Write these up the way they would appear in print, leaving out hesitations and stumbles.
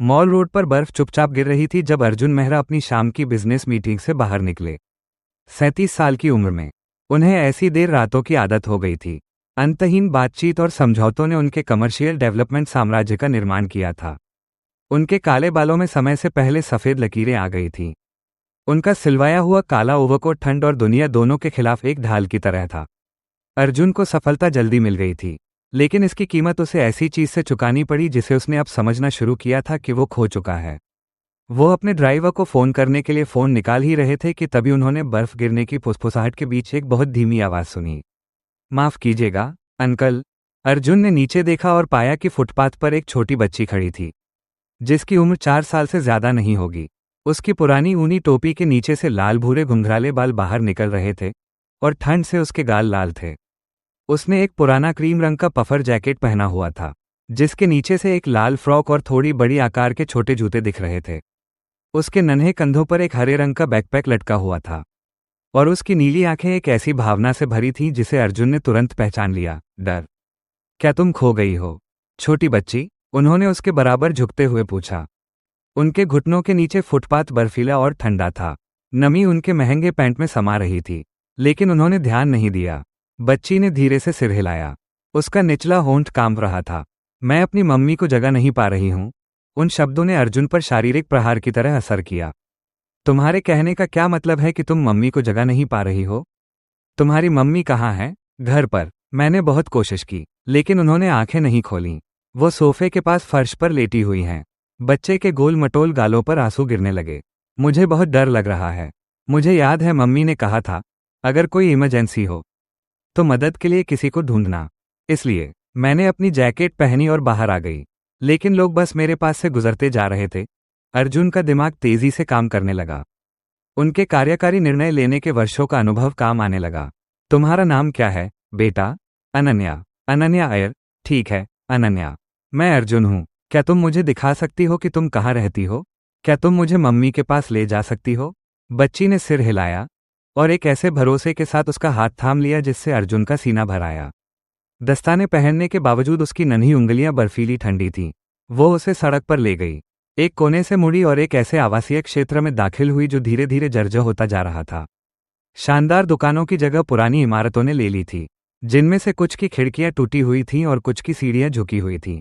Mall road पर बर्फ चुपचाप गिर रही थी जब अर्जुन मेहरा अपनी शाम की बिजनेस मीटिंग से बाहर निकले। 37 साल की उम्र में उन्हें ऐसी देर रातों की आदत हो गई थी। अंतहीन बातचीत और समझौतों ने उनके कमर्शियल डेवलपमेंट साम्राज्य का निर्माण किया था। उनके काले बालों में समय से पहले सफ़ेद लकीरें आ गई थीं। उनका सिलवाया हुआ काला ओवरकोट ठंड और दुनिया दोनों के खिलाफ एक ढाल की तरह था। अर्जुन को सफलता जल्दी मिल गई थी, लेकिन इसकी कीमत उसे ऐसी चीज से चुकानी पड़ी जिसे उसने अब समझना शुरू किया था कि वो खो चुका है। वो अपने ड्राइवर को फोन करने के लिए फोन निकाल ही रहे थे कि तभी उन्होंने बर्फ गिरने की फुसफुसाहट के बीच एक बहुत धीमी आवाज सुनी। माफ कीजिएगा अंकल। अर्जुन ने नीचे देखा और पाया कि फुटपाथ पर एक छोटी बच्ची खड़ी थी, जिसकी उम्र 4 साल से ज्यादा नहीं होगी। उसकी पुरानी ऊनी टोपी के नीचे से लाल भूरे घुंघराले बाल बाहर निकल रहे थे और ठंड से उसके गाल लाल थे। उसने एक पुराना क्रीम रंग का पफर जैकेट पहना हुआ था, जिसके नीचे से एक लाल फ्रॉक और थोड़ी बड़ी आकार के छोटे जूते दिख रहे थे। उसके नन्हे कंधों पर एक हरे रंग का बैकपैक लटका हुआ था और उसकी नीली आंखें एक ऐसी भावना से भरी थीं जिसे अर्जुन ने तुरंत पहचान लिया, डर। क्या तुम खो गई हो, छोटी बच्ची? उन्होंने उसके बराबर झुकते हुए पूछा। उनके घुटनों के नीचे फुटपाथ बर्फीला और ठंडा था। नमी उनके महंगे पैंट में समा रही थी, लेकिन उन्होंने ध्यान नहीं दिया। बच्ची ने धीरे से सिर हिलाया। उसका निचला होंठ कांप रहा था। मैं अपनी मम्मी को जगह नहीं पा रही हूं। उन शब्दों ने अर्जुन पर शारीरिक प्रहार की तरह असर किया। तुम्हारे कहने का क्या मतलब है कि तुम मम्मी को जगह नहीं पा रही हो? तुम्हारी मम्मी कहाँ है? घर पर। मैंने बहुत कोशिश की, लेकिन उन्होंने आंखें नहीं खोलीं। वो सोफे के पास फर्श पर लेटी हुई हैं। बच्चे के गोल मटोल गालों पर आंसू गिरने लगे। मुझे बहुत डर लग रहा है। मुझे याद है मम्मी ने कहा था, अगर कोई इमरजेंसी हो तो मदद के लिए किसी को ढूंढना। इसलिए मैंने अपनी जैकेट पहनी और बाहर आ गई, लेकिन लोग बस मेरे पास से गुजरते जा रहे थे। अर्जुन का दिमाग तेजी से काम करने लगा। उनके कार्यकारी निर्णय लेने के वर्षों का अनुभव काम आने लगा। तुम्हारा नाम क्या है बेटा? अनन्या। अनन्या अय्यर। ठीक है अनन्या, मैं अर्जुन हूँ। क्या तुम मुझे दिखा सकती हो कि तुम कहाँ रहती हो? क्या तुम मुझे मम्मी के पास ले जा सकती हो? बच्ची ने सिर हिलाया और एक ऐसे भरोसे के साथ उसका हाथ थाम लिया जिससे अर्जुन का सीना भर आया। दस्ताने पहनने के बावजूद उसकी नन्ही उंगलियां बर्फीली ठंडी थीं। वो उसे सड़क पर ले गई, एक कोने से मुड़ी और एक ऐसे आवासीय क्षेत्र में दाखिल हुई जो धीरे धीरे जर्जर होता जा रहा था। शानदार दुकानों की जगह पुरानी इमारतों ने ले ली थी, जिनमें से कुछ की खिड़कियां टूटी हुई थीं और कुछ की सीढ़ियां झुकी हुई थीं।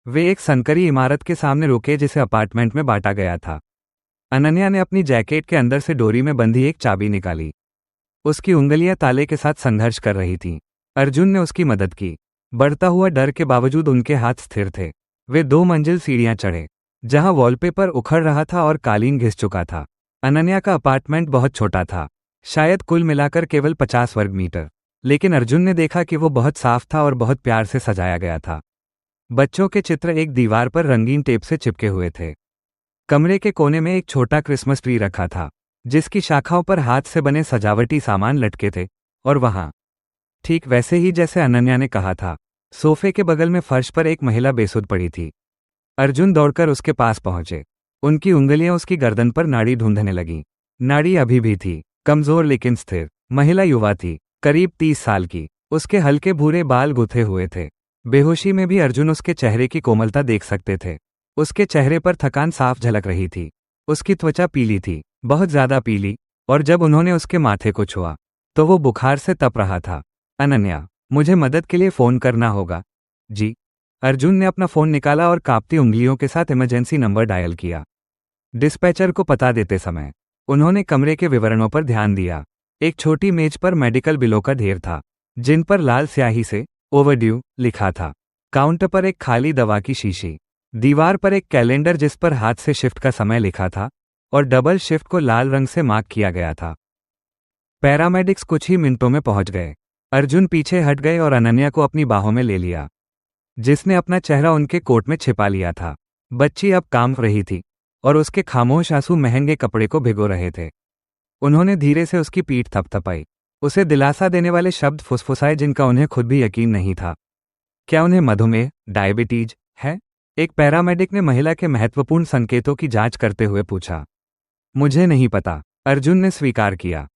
वे एक संकरी इमारत के सामने रुके जिसे अपार्टमेंट में बांटा गया था। अनन्या ने अपनी जैकेट के अंदर से डोरी में बंधी एक चाबी निकाली। उसकी उंगलियां ताले के साथ संघर्ष कर रही थीं। अर्जुन ने उसकी मदद की। बढ़ता हुआ डर के बावजूद उनके हाथ स्थिर थे। वे 2 मंजिल सीढ़ियां चढ़े, जहां वॉलपेपर उखड़ रहा था और कालीन घिस चुका था। अनन्या का अपार्टमेंट बहुत छोटा था, शायद कुल मिलाकर केवल 50 वर्ग मीटर, लेकिन अर्जुन ने देखा कि वो बहुत साफ था और बहुत प्यार से सजाया गया था। बच्चों के चित्र एक दीवार पर रंगीन टेप से चिपके हुए थे। कमरे के कोने में एक छोटा क्रिसमस ट्री रखा था, जिसकी शाखाओं पर हाथ से बने सजावटी सामान लटके थे। और वहां, ठीक वैसे ही जैसे अनन्या ने कहा था, सोफे के बगल में फर्श पर एक महिला बेसुध पड़ी थी। अर्जुन दौड़कर उसके पास पहुंचे। उनकी उंगलियां उसकी गर्दन पर नाड़ी ढूंढने लगीं। नाड़ी अभी भी थी, कमजोर लेकिन स्थिर। महिला युवा थी, करीब 30 साल की। उसके हल्के भूरे बाल गुथे हुए थे। बेहोशी में भी अर्जुन उसके चेहरे की कोमलता देख सकते थे। उसके चेहरे पर थकान साफ झलक रही थी। उसकी त्वचा पीली थी, बहुत ज्यादा पीली, और जब उन्होंने उसके माथे को छुआ तो वो बुखार से तप रहा था। अनन्या, मुझे मदद के लिए फोन करना होगा। जी। अर्जुन ने अपना फोन निकाला और कांपती उंगलियों के साथ इमरजेंसी नंबर डायल किया। डिस्पैचर को पता देते समय उन्होंने कमरे के विवरणों पर ध्यान दिया। एक छोटी मेज पर मेडिकल बिलों का ढेर था, जिन पर लाल स्याही से ओवरड्यू लिखा था। काउंटर पर एक खाली दवा की शीशी। दीवार पर एक कैलेंडर जिस पर हाथ से शिफ्ट का समय लिखा था और डबल शिफ्ट को लाल रंग से मार्क किया गया था। पैरामेडिक्स कुछ ही मिनटों में पहुंच गए। अर्जुन पीछे हट गए और अनन्या को अपनी बाहों में ले लिया, जिसने अपना चेहरा उनके कोट में छिपा लिया था। बच्ची अब कांप रही थी और उसके खामोश आंसू महंगे कपड़े को भिगो रहे थे। उन्होंने धीरे से उसकी पीठ थपथपाई, उसे दिलासा देने वाले शब्द फुसफुसाए जिनका उन्हें खुद भी यकीन नहीं था। क्या उन्हें मधुमेह, डायबिटीज है? एक पैरामेडिक ने महिला के महत्वपूर्ण संकेतों की जांच करते हुए पूछा। मुझे नहीं पता, अर्जुन ने स्वीकार किया।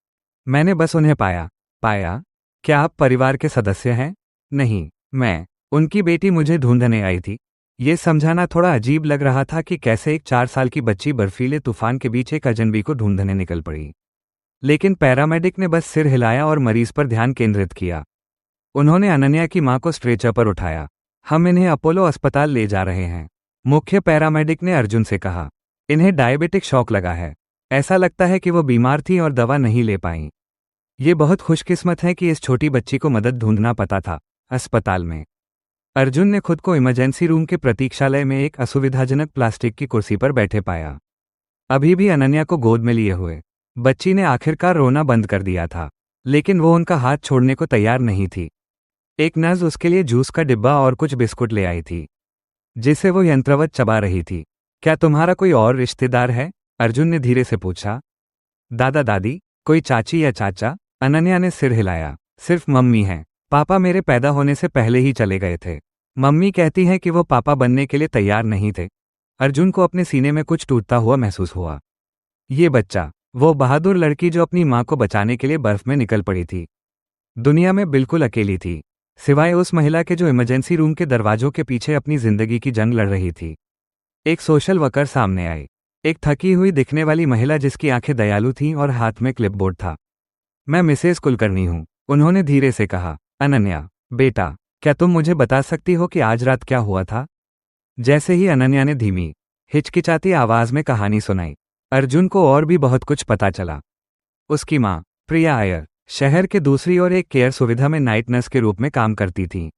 मैंने बस उन्हें पाया। पाया? क्या आप परिवार के सदस्य हैं? नहीं, मैं उनकी बेटी मुझे ढूंढने आई थी। ये समझाना थोड़ा अजीब लग रहा था कि कैसे एक 4 साल की बच्ची बर्फीले तूफान के बीच एक अजनबी को ढूंढने निकल पड़ी। लेकिन पैरामेडिक ने बस सिर हिलाया और मरीज पर ध्यान केंद्रित किया। उन्होंने अनन्या की मां को स्ट्रेचर पर उठाया। हम इन्हें अपोलो अस्पताल ले जा रहे हैं, मुख्य पैरामेडिक ने अर्जुन से कहा। इन्हें डायबिटिक शॉक लगा है। ऐसा लगता है कि वो बीमार थी और दवा नहीं ले पाई। ये बहुत खुशकिस्मत है कि इस छोटी बच्ची को मदद ढूंढना पता था। अस्पताल में अर्जुन ने खुद को इमरजेंसी रूम के प्रतीक्षालय में एक असुविधाजनक प्लास्टिक की कुर्सी पर बैठे पाया। अभी भी अनन्या को गोद में लिए हुए बच्ची ने आखिरकार रोना बंद कर दिया था, लेकिन वो उनका हाथ छोड़ने को तैयार नहीं थी। एक नर्स उसके लिए जूस का डिब्बा और कुछ बिस्कुट ले आई थी, जिसे वो यंत्रवत चबा रही थी। क्या तुम्हारा कोई और रिश्तेदार है? अर्जुन ने धीरे से पूछा। दादा दादी, कोई चाची या चाचा? अनन्या ने सिर हिलाया। सिर्फ मम्मी है। पापा मेरे पैदा होने से पहले ही चले गए थे। मम्मी कहती हैं कि वो पापा बनने के लिए तैयार नहीं थे। अर्जुन को अपने सीने में कुछ टूटता हुआ महसूस हुआ। ये बच्चा, वो बहादुर लड़की जो अपनी मां को बचाने के लिए बर्फ में निकल पड़ी थी, दुनिया में बिल्कुल अकेली थी, सिवाय उस महिला के जो इमरजेंसी रूम के दरवाजों के पीछे अपनी जिंदगी की जंग लड़ रही थी। एक सोशल वर्कर सामने आए, एक थकी हुई दिखने वाली महिला जिसकी आंखें दयालु थीं और हाथ में क्लिपबोर्ड था। मैं मिसेस कुलकर्णी हूं, उन्होंने धीरे से कहा। अनन्या, बेटा, क्या तुम मुझे बता सकती हो कि आज रात क्या हुआ था? जैसे ही अनन्या ने धीमी, हिचकिचाती आवाज में कहानी सुनाई, अर्जुन को और भी बहुत कुछ पता चला। उसकी मां, प्रिया आयर, शहर के दूसरी ओर एक केयर सुविधा में नाइट नर्स के रूप में काम करती थी।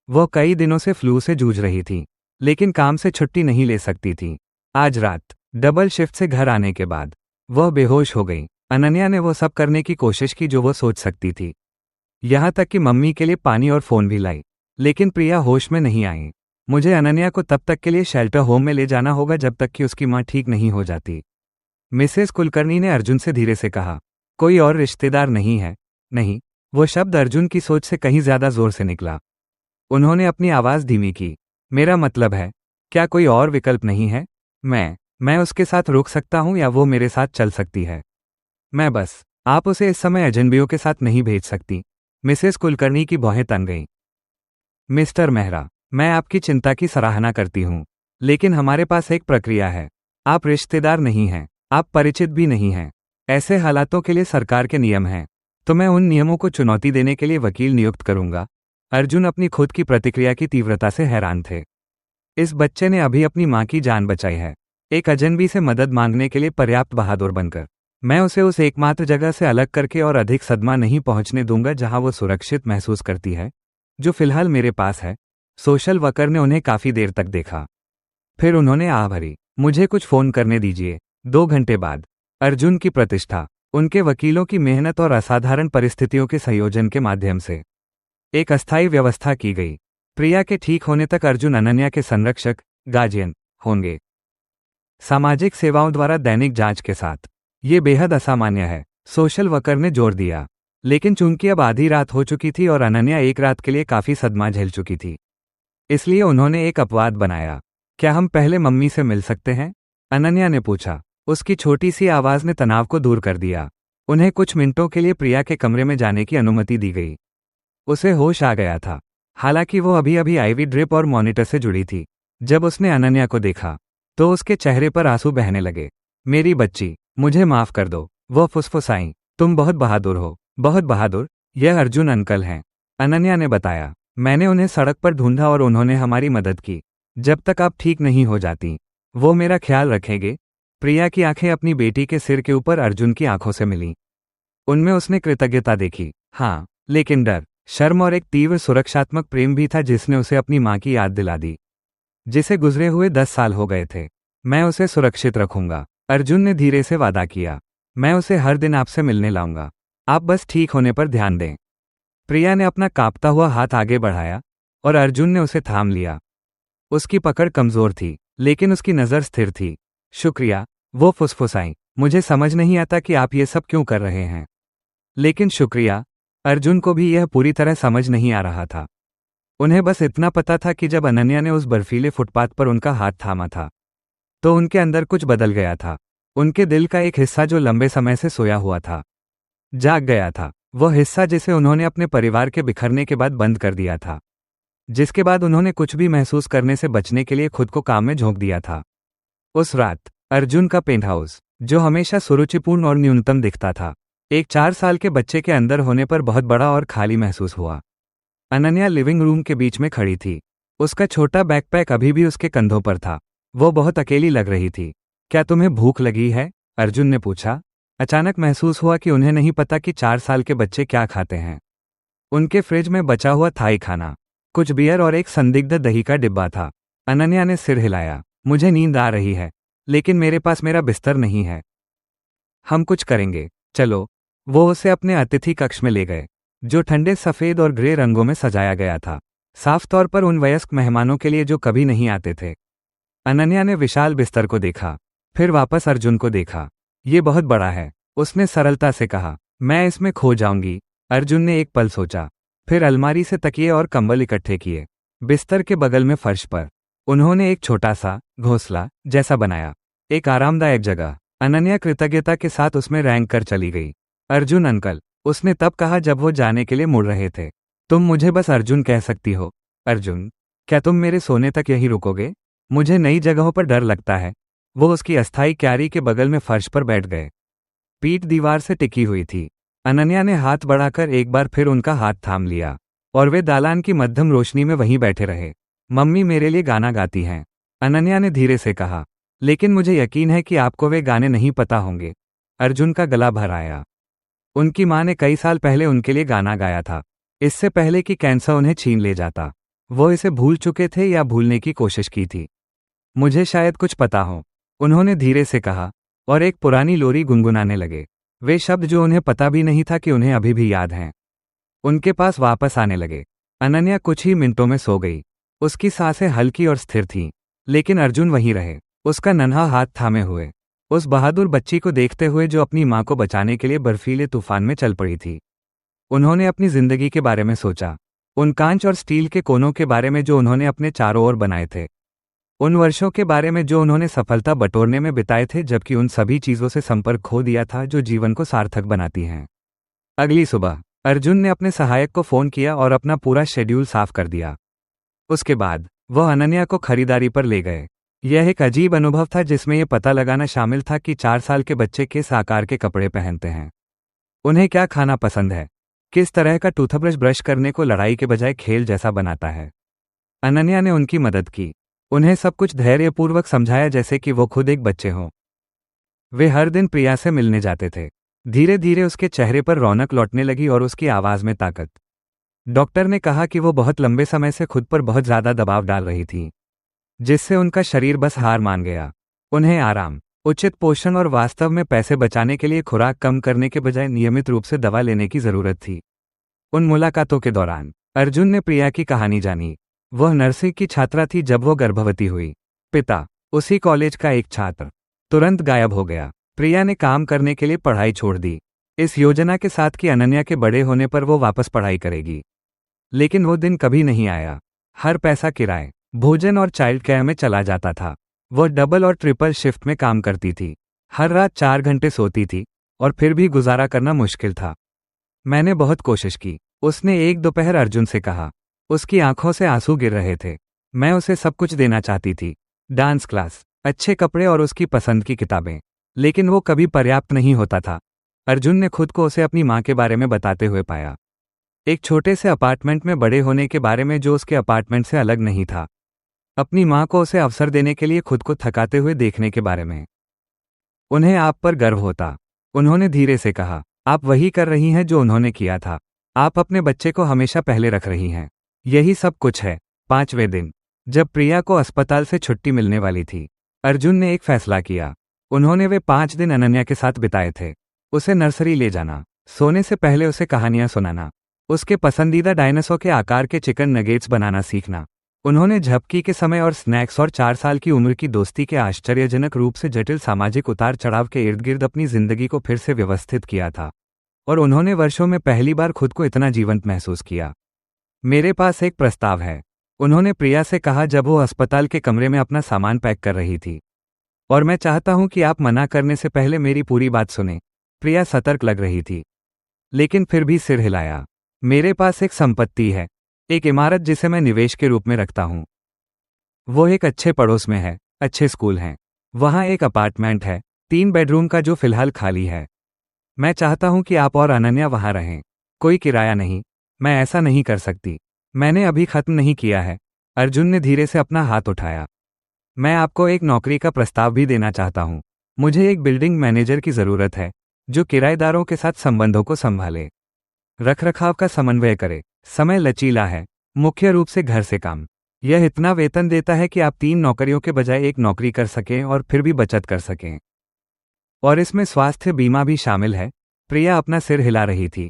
वो कई दिनों से फ्लू से जूझ रही थी, लेकिन काम से छुट्टी नहीं ले सकती थी। आज रात डबल शिफ्ट से घर आने के बाद वह बेहोश हो गई। अनन्या ने वो सब करने की कोशिश की जो वो सोच सकती थी, यहाँ तक कि मम्मी के लिए पानी और फोन भी लाई, लेकिन प्रिया होश में नहीं आई। मुझे अनन्या को तब तक के लिए शेल्टर होम में ले जाना होगा जब तक कि उसकी मां ठीक नहीं हो जाती, मिसेस कुलकर्णी ने अर्जुन से धीरे से कहा। कोई और रिश्तेदार नहीं है? नहीं, वो शब्द अर्जुन की सोच से कहीं ज्यादा जोर से निकला। उन्होंने अपनी आवाज धीमी की। मेरा मतलब है, क्या कोई और विकल्प नहीं है? मैं उसके साथ रुक सकता हूं या वो मेरे साथ चल सकती है? मैं बस, आप उसे इस समय अजनबियों के साथ नहीं भेज सकती। मिसेस कुलकर्णी की भौहें तन गईं। मिस्टर मेहरा, मैं आपकी चिंता की सराहना करती हूं, लेकिन हमारे पास एक प्रक्रिया है। आप रिश्तेदार नहीं हैं, आप परिचित भी नहीं हैं। ऐसे हालातों के लिए सरकार के नियम हैं, तो मैं उन नियमों को चुनौती देने के लिए वकील नियुक्त करूंगा। अर्जुन अपनी खुद की प्रतिक्रिया की तीव्रता से हैरान थे। इस बच्चे ने अभी अपनी मां की जान बचाई है, एक अजनबी से मदद मांगने के लिए पर्याप्त बहादुर बनकर। मैं उसे उस एकमात्र जगह से अलग करके और अधिक सदमा नहीं पहुंचने दूंगा जहां वो सुरक्षित महसूस करती है, जो फिलहाल मेरे पास है। सोशल वर्कर ने उन्हें काफी देर तक देखा, फिर उन्होंने आह भरी। मुझे कुछ फोन करने दीजिए। 2 घंटे बाद अर्जुन की प्रतिष्ठा, उनके वकीलों की मेहनत और असाधारण परिस्थितियों के संयोजन के माध्यम से एक अस्थायी व्यवस्था की गई। प्रिया के ठीक होने तक अर्जुन अनन्या के संरक्षक, गार्जियन, होंगे, सामाजिक सेवाओं द्वारा दैनिक जांच के साथ। ये बेहद असामान्य है, सोशल वर्कर ने जोर दिया। लेकिन चूंकि अब आधी रात हो चुकी थी और अनन्या एक रात के लिए काफी सदमा झेल चुकी थी, इसलिए उन्होंने एक अपवाद बनाया। क्या हम पहले मम्मी से मिल सकते हैं? अनन्या ने पूछा। उसकी छोटी सी आवाज ने तनाव को दूर कर दिया। उन्हें कुछ मिनटों के लिए प्रिया के कमरे में जाने की अनुमति दी गई। उसे होश आ गया था, हालांकि वो अभी अभी आईवी ड्रिप और मॉनिटर से जुड़ी थी। जब उसने अनन्या को देखा तो उसके चेहरे पर आंसू बहने लगे। मेरी बच्ची, मुझे माफ कर दो, वो फुसफुसाई। तुम बहुत बहादुर हो, बहुत बहादुर। यह अर्जुन अंकल हैं, अनन्या ने बताया। मैंने उन्हें सड़क पर ढूंढा और उन्होंने हमारी मदद की। जब तक आप ठीक नहीं हो जाती, वो मेरा ख्याल रखेंगे। प्रिया की आंखें अपनी बेटी के सिर के ऊपर अर्जुन की आंखों से मिलीं। उनमें उसने कृतज्ञता देखी, हाँ, लेकिन डर, शर्म और एक तीव्र सुरक्षात्मक प्रेम भी था जिसने उसे अपनी मां की याद दिला दी, जिसे गुजरे हुए 10 साल हो गए थे। मैं उसे सुरक्षित रखूंगा, अर्जुन ने धीरे से वादा किया। मैं उसे हर दिन आपसे मिलने लाऊंगा, आप बस ठीक होने पर ध्यान दें। प्रिया ने अपना कांपता हुआ हाथ आगे बढ़ाया और अर्जुन ने उसे थाम लिया। उसकी पकड़ कमजोर थी, लेकिन उसकी नजर स्थिर थी। शुक्रिया, वो फुसफुसाई। मुझे समझ नहीं आता कि आप ये सब क्यों कर रहे हैं, लेकिन शुक्रिया। अर्जुन को भी यह पूरी तरह समझ नहीं आ रहा था। उन्हें बस इतना पता था कि जब अनन्या ने उस बर्फीले फुटपाथ पर उनका हाथ थामा था, तो उनके अंदर कुछ बदल गया था। उनके दिल का एक हिस्सा जो लंबे समय से सोया हुआ था, जाग गया था। वह हिस्सा जिसे उन्होंने अपने परिवार के बिखरने के बाद बंद कर दिया था। जिसके बाद उन्होंने कुछ भी महसूस करने से बचने के लिए खुद को काम में झोंक दिया था। उस रात अर्जुन का पेंट हाउस, जो हमेशा सुरुचिपूर्ण और न्यूनतम दिखता था, एक 4 साल के बच्चे के अंदर होने पर बहुत बड़ा और खाली महसूस हुआ। अनन्या लिविंग रूम के बीच में खड़ी थी। उसका छोटा बैकपैक अभी भी उसके कंधों पर था। वो बहुत अकेली लग रही थी। क्या तुम्हें भूख लगी है? अर्जुन ने पूछा। अचानक महसूस हुआ कि उन्हें नहीं पता कि 4 साल के बच्चे क्या खाते हैं। उनके फ्रिज में बचा हुआ थाई खाना, कुछ बियर और एक संदिग्ध दही का डिब्बा था। अनन्या ने सिर हिलाया। मुझे नींद आ रही है, लेकिन मेरे पास मेरा बिस्तर नहीं है। हम कुछ करेंगे, चलो। वो उसे अपने अतिथि कक्ष में ले गए, जो ठंडे सफ़ेद और ग्रे रंगों में सजाया गया था, साफ तौर पर उन वयस्क मेहमानों के लिए जो कभी नहीं आते थे। अनन्या ने विशाल बिस्तर को देखा, फिर वापस अर्जुन को देखा। ये बहुत बड़ा है, उसने सरलता से कहा। मैं इसमें खो जाऊंगी। अर्जुन ने एक पल सोचा, फिर अलमारी से तकिए और कंबल इकट्ठे किए। बिस्तर के बगल में फर्श पर उन्होंने एक छोटा सा घोंसला जैसा बनाया, एक आरामदायक जगह। अनन्या कृतज्ञता के साथ उसमें रैंक कर चली गई। अर्जुन अंकल, उसने तब कहा जब वो जाने के लिए मुड़ रहे थे। तुम मुझे बस अर्जुन कह सकती हो। अर्जुन, क्या तुम मेरे सोने तक यहीं रुकोगे? मुझे नई जगहों पर डर लगता है। वो उसकी अस्थायी क्यारी के बगल में फर्श पर बैठ गए। पीठ दीवार से टिकी हुई थी। अनन्या ने हाथ बढ़ाकर एक बार फिर उनका हाथ थाम लिया, और वे दालान की मध्यम रोशनी में वहीं बैठे रहे। मम्मी मेरे लिए गाना गाती हैं, अनन्या ने धीरे से कहा, लेकिन मुझे यकीन है कि आपको वे गाने नहीं पता होंगे। अर्जुन का गला भर आया। उनकी माँ ने कई साल पहले उनके लिए गाना गाया था, इससे पहले कि कैंसर उन्हें छीन ले जाता। वो इसे भूल चुके थे या भूलने की कोशिश की थी। मुझे शायद कुछ पता हो, उन्होंने धीरे से कहा, और एक पुरानी लोरी गुनगुनाने लगे, वे शब्द जो उन्हें पता भी नहीं था कि उन्हें अभी भी याद हैं। उनके पास वापस आने लगे। अनन्या कुछ ही मिनटों में सो गई। उसकी सांसें हल्की और स्थिर थीं, लेकिन अर्जुन वहीं रहे, उसका नन्हा हाथ थामे हुए, उस बहादुर बच्ची को देखते हुए जो अपनी माँ को बचाने के लिए बर्फीले तूफान में चल पड़ी थी। उन्होंने अपनी जिंदगी के बारे में सोचा, उन कांच और स्टील के कोनों के बारे में जो उन्होंने अपने चारों ओर बनाए थे, उन वर्षों के बारे में जो उन्होंने सफलता बटोरने में बिताए थे, जबकि उन सभी चीज़ों से संपर्क खो दिया था जो जीवन को सार्थक बनाती हैं। अगली सुबह अर्जुन ने अपने सहायक को फ़ोन किया और अपना पूरा शेड्यूल साफ कर दिया। उसके बाद वह अनन्या को खरीदारी पर ले गए। यह एक अजीब अनुभव था जिसमें यह पता लगाना शामिल था कि 4 साल के बच्चे किस आकार के कपड़े पहनते हैं, उन्हें क्या खाना पसंद है, किस तरह का टूथब्रश ब्रश करने को लड़ाई के बजाय खेल जैसा बनाता है। अनन्या ने उनकी मदद की, उन्हें सब कुछ धैर्यपूर्वक समझाया जैसे कि वो खुद एक बच्चे हों। वे हर दिन प्रिया से मिलने जाते थे। धीरे धीरे उसके चेहरे पर रौनक लौटने लगी और उसकी आवाज़ में ताकत। डॉक्टर ने कहा कि वो बहुत लंबे समय से खुद पर बहुत ज़्यादा दबाव डाल रही थी, जिससे उनका शरीर बस हार मान गया। उन्हें आराम, उचित पोषण और वास्तव में पैसे बचाने के लिए खुराक कम करने के बजाय नियमित रूप से दवा लेने की ज़रूरत थी। उन मुलाकातों के दौरान अर्जुन ने प्रिया की कहानी जानी। वह नर्सिंग की छात्रा थी जब वो गर्भवती हुई। पिता, उसी कॉलेज का एक छात्र, तुरंत गायब हो गया। प्रिया ने काम करने के लिए पढ़ाई छोड़ दी, इस योजना के साथ कि अनन्या के बड़े होने पर वो वापस पढ़ाई करेगी। लेकिन वो दिन कभी नहीं आया। हर पैसा किराए, भोजन और चाइल्ड केयर में चला जाता था। वह डबल और ट्रिपल शिफ्ट में काम करती थी, हर रात 4 घंटे सोती थी, और फिर भी गुजारा करना मुश्किल था। मैंने बहुत कोशिश की, उसने एक दोपहर अर्जुन से कहा। उसकी आंखों से आंसू गिर रहे थे। मैं उसे सब कुछ देना चाहती थी, डांस क्लास, अच्छे कपड़े और उसकी पसंद की किताबें, लेकिन वो कभी पर्याप्त नहीं होता था। अर्जुन ने खुद को उसे अपनी माँ के बारे में बताते हुए पाया, एक छोटे से अपार्टमेंट में बड़े होने के बारे में जो उसके अपार्टमेंट से अलग नहीं था, अपनी माँ को उसे अवसर देने के लिए खुद को थकाते हुए देखने के बारे में। उन्हें आप पर गर्व होता, उन्होंने धीरे से कहा। आप वही कर रही हैं जो उन्होंने किया था, आप अपने बच्चे को हमेशा पहले रख रही हैं। यही सब कुछ है। 5वें दिन, जब प्रिया को अस्पताल से छुट्टी मिलने वाली थी, अर्जुन ने एक फैसला किया। उन्होंने वे 5 दिन अनन्या के साथ बिताए थे। उसे नर्सरी ले जाना, सोने से पहले उसे कहानियां सुनाना, उसके पसंदीदा डायनासोर के आकार के चिकन नगेट्स बनाना सीखना। उन्होंने झपकी के समय और स्नैक्स और 4 साल की उम्र की दोस्ती के आश्चर्यजनक रूप से जटिल सामाजिक उतार चढ़ाव के इर्द गिर्द अपनी जिंदगी को फिर से व्यवस्थित किया था, और उन्होंने वर्षों में पहली बार खुद को इतना जीवंत महसूस किया। मेरे पास एक प्रस्ताव है, उन्होंने प्रिया से कहा जब वो अस्पताल के कमरे में अपना सामान पैक कर रही थी, और मैं चाहता हूं कि आप मना करने से पहले मेरी पूरी बात सुने। प्रिया सतर्क लग रही थी, लेकिन फिर भी सिर हिलाया। मेरे पास एक संपत्ति है, एक इमारत जिसे मैं निवेश के रूप में रखता हूँ। वो एक अच्छे पड़ोस में है, अच्छे स्कूल हैं। वहाँ एक अपार्टमेंट है, 3 बेडरूम का, जो फिलहाल खाली है। मैं चाहता हूँ कि आप और अनन्या वहाँ रहें। कोई किराया नहीं। मैं ऐसा नहीं कर सकती। मैंने अभी खत्म नहीं किया है। अर्जुन ने धीरे से अपना हाथ उठाया। मैं आपको एक नौकरी का प्रस्ताव भी देना चाहता हूँ। मुझे एक बिल्डिंग मैनेजर की ज़रूरत है, जो किराएदारों के साथ संबंधों को संभाले, रखरखाव का समन्वय करे। समय लचीला है, मुख्य रूप से घर से काम। यह इतना वेतन देता है कि आप 3 नौकरियों के बजाय एक नौकरी कर सकें और फिर भी बचत कर सकें। और इसमें स्वास्थ्य बीमा भी शामिल है। प्रिया अपना सिर हिला रही थी,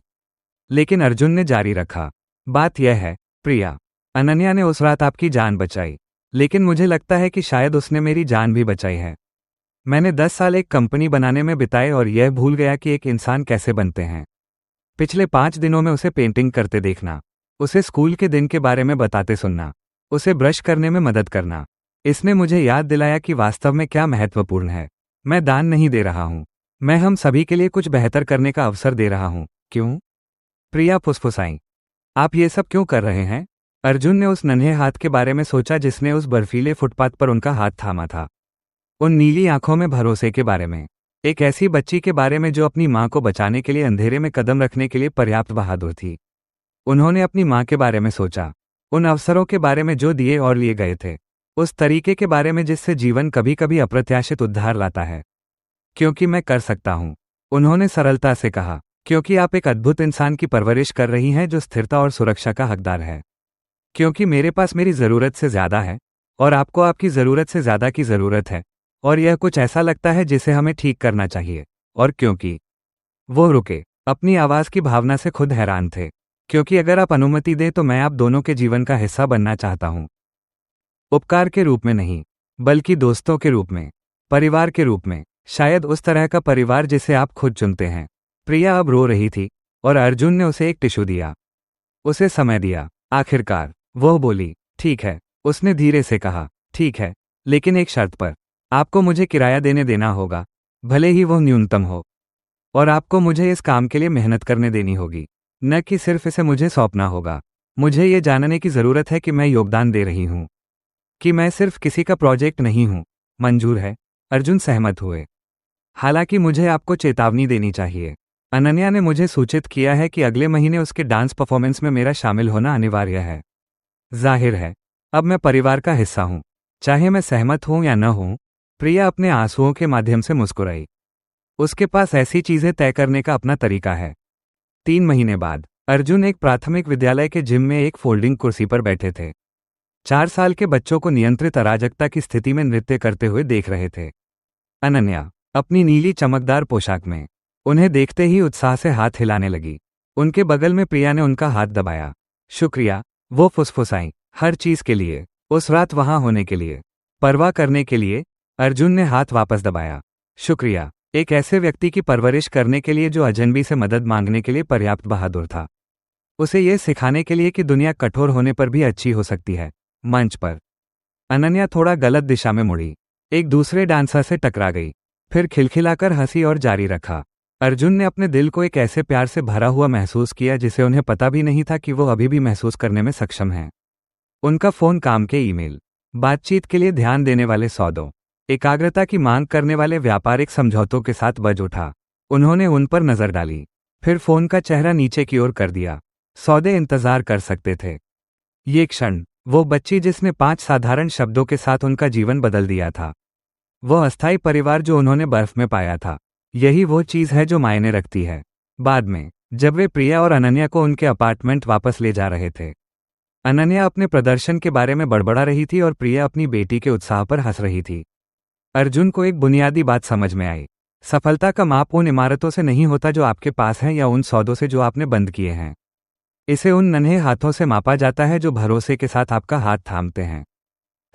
लेकिन अर्जुन ने जारी रखा। बात यह है, प्रिया, अनन्या ने उस रात आपकी जान बचाई, लेकिन मुझे लगता है कि शायद उसने मेरी जान भी बचाई है। मैंने 10 साल एक कंपनी बनाने में बिताए और यह भूल गया कि एक इंसान कैसे बनते हैं। पिछले 5 दिनों में उसे पेंटिंग करते देखना, उसे स्कूल के दिन के बारे में बताते सुनना, उसे ब्रश करने में मदद करना, इसने मुझे याद दिलाया कि वास्तव में क्या महत्वपूर्ण है। मैं दान नहीं दे रहा हूँ, मैं हम सभी के लिए कुछ बेहतर करने का अवसर दे रहा हूँ। क्यों? प्रिया फुसफुसाई। आप ये सब क्यों कर रहे हैं? अर्जुन ने उस नन्हे हाथ के बारे में सोचा जिसने उस बर्फीले फुटपाथ पर उनका हाथ थामा था। उन नीली आंखों में भरोसे के बारे में, एक ऐसी बच्ची के बारे में जो अपनी माँ को बचाने के लिए अंधेरे में कदम रखने के लिए पर्याप्त बहादुर थी। उन्होंने अपनी माँ के बारे में सोचा, उन अवसरों के बारे में जो दिए और लिए गए थे, उस तरीके के बारे में जिससे जीवन कभी कभी अप्रत्याशित उद्धार लाता है। क्योंकि मैं कर सकता हूँ, उन्होंने सरलता से कहा। क्योंकि आप एक अद्भुत इंसान की परवरिश कर रही हैं जो स्थिरता और सुरक्षा का हकदार है। क्योंकि मेरे पास मेरी ज़रूरत से ज़्यादा है, और आपको आपकी ज़रूरत से ज़्यादा की ज़रूरत है, और यह कुछ ऐसा लगता है जिसे हमें ठीक करना चाहिए। और क्योंकि वो रुके, अपनी आवाज़ की भावना से खुद हैरान थे। क्योंकि अगर आप अनुमति दें तो मैं आप दोनों के जीवन का हिस्सा बनना चाहता हूँ। उपकार के रूप में नहीं, बल्कि दोस्तों के रूप में, परिवार के रूप में, शायद उस तरह का परिवार जिसे आप खुद चुनते हैं। प्रिया अब रो रही थी, और अर्जुन ने उसे एक टिश्यू दिया, उसे समय दिया। आखिरकार वह बोली, ठीक है। उसने धीरे से कहा, ठीक है, लेकिन एक शर्त पर। आपको मुझे किराया देना होगा, भले ही वह न्यूनतम हो। और आपको मुझे इस काम के लिए मेहनत करने देनी होगी, न कि सिर्फ इसे मुझे सौंपना होगा। मुझे ये जानने की ज़रूरत है कि मैं योगदान दे रही हूँ, कि मैं सिर्फ किसी का प्रोजेक्ट नहीं हूँ। मंजूर है? अर्जुन सहमत हुए। हालांकि मुझे आपको चेतावनी देनी चाहिए। अनन्या ने मुझे सूचित किया है कि अगले महीने उसके डांस परफॉर्मेंस में मेरा शामिल होना अनिवार्य है। जाहिर है, अब मैं परिवार का हिस्सा हूँ, चाहे मैं सहमत हूँ या न हूँ। प्रिया अपने आंसुओं के माध्यम से मुस्कुराई। उसके पास ऐसी चीजें तय करने का अपना तरीका है। 3 महीने बाद अर्जुन एक प्राथमिक विद्यालय के जिम में एक फोल्डिंग कुर्सी पर बैठे थे। 4 साल के बच्चों को नियंत्रित अराजकता की स्थिति में नृत्य करते हुए देख रहे थे। अनन्या अपनी नीली चमकदार पोशाक में उन्हें देखते ही उत्साह से हाथ हिलाने लगी। उनके बगल में प्रिया ने उनका हाथ दबाया। शुक्रिया, वो फुसफुसाई, हर चीज के लिए, उस रात वहां होने के लिए, परवाह करने के लिए। अर्जुन ने हाथ वापस दबाया। शुक्रिया, एक ऐसे व्यक्ति की परवरिश करने के लिए जो अजनबी से मदद मांगने के लिए पर्याप्त बहादुर था, उसे यह सिखाने के लिए कि दुनिया कठोर होने पर भी अच्छी हो सकती है। मंच पर अनन्या थोड़ा गलत दिशा में मुड़ी, एक दूसरे डांसर से टकरा गई, फिर खिलखिलाकर हंसी और जारी रखा। अर्जुन ने अपने दिल को एक ऐसे प्यार से भरा हुआ महसूस किया जिसे उन्हें पता भी नहीं था कि वो अभी भी महसूस करने में सक्षम हैं। उनका फोन काम के ईमेल, बातचीत के लिए ध्यान देने वाले सौदों, एकाग्रता की मांग करने वाले व्यापारिक समझौतों के साथ बज उठा। उन्होंने उन पर नजर डाली, फिर फोन का चेहरा नीचे की ओर कर दिया। सौदे इंतजार कर सकते थे। ये क्षण, वो बच्ची जिसने 5 साधारण शब्दों के साथ उनका जीवन बदल दिया था, वो अस्थायी परिवार जो उन्होंने बर्फ में पाया था, यही वो चीज है जो मायने रखती है। बाद में जब वे प्रिया और अनन्या को उनके अपार्टमेंट वापस ले जा रहे थे, अनन्या अपने प्रदर्शन के बारे में बड़बड़ा रही थी और प्रिया अपनी बेटी के उत्साह पर हंस रही थी। अर्जुन को एक बुनियादी बात समझ में आई, सफलता का माप उन इमारतों से नहीं होता जो आपके पास हैं या उन सौदों से जो आपने बंद किए हैं। इसे उन नन्हे हाथों से मापा जाता है जो भरोसे के साथ आपका हाथ थामते हैं,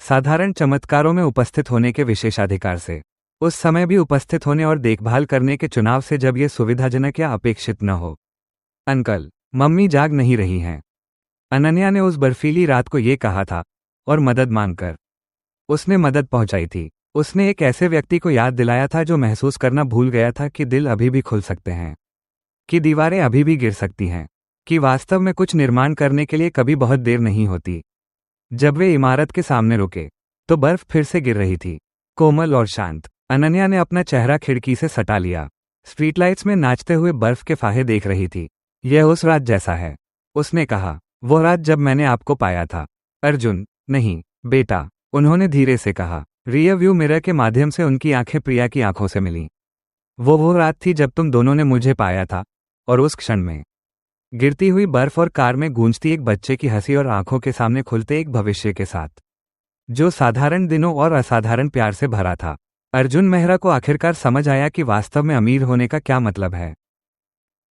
साधारण चमत्कारों में उपस्थित होने के विशेषाधिकार से, उस समय भी उपस्थित होने और देखभाल करने के चुनाव से जब ये सुविधाजनक या अपेक्षित न हो। अंकल, मम्मी जाग नहीं रही हैं। अनन्या ने उस बर्फीली रात को ये कहा था, और मदद मांगकर उसने मदद पहुंचाई थी। उसने एक ऐसे व्यक्ति को याद दिलाया था जो महसूस करना भूल गया था कि दिल अभी भी खुल सकते हैं, कि दीवारें अभी भी गिर सकती हैं, कि वास्तव में कुछ निर्माण करने के लिए कभी बहुत देर नहीं होती। जब वे इमारत के सामने रुके तो बर्फ फिर से गिर रही थी, कोमल और शांत। अनन्या ने अपना चेहरा खिड़की से सटा लिया। स्ट्रीटलाइट्स में नाचते हुए बर्फ के फाहे देख रही थी। यह उस रात जैसा है, उसने कहा। वो रात जब मैंने आपको पाया था। अर्जुन, नहीं बेटा, उन्होंने धीरे से कहा। रियर व्यू मिरर के माध्यम से उनकी आंखें प्रिया की आंखों से मिलीं। वो रात थी जब तुम दोनों ने मुझे पाया था, और उस क्षण में गिरती हुई बर्फ और कार में गूंजती एक बच्चे की हंसी और आंखों के सामने खुलते एक भविष्य के साथ, जो साधारण दिनों और असाधारण प्यार से भरा था। अर्जुन मेहरा को आखिरकार समझ आया कि वास्तव में अमीर होने का क्या मतलब है।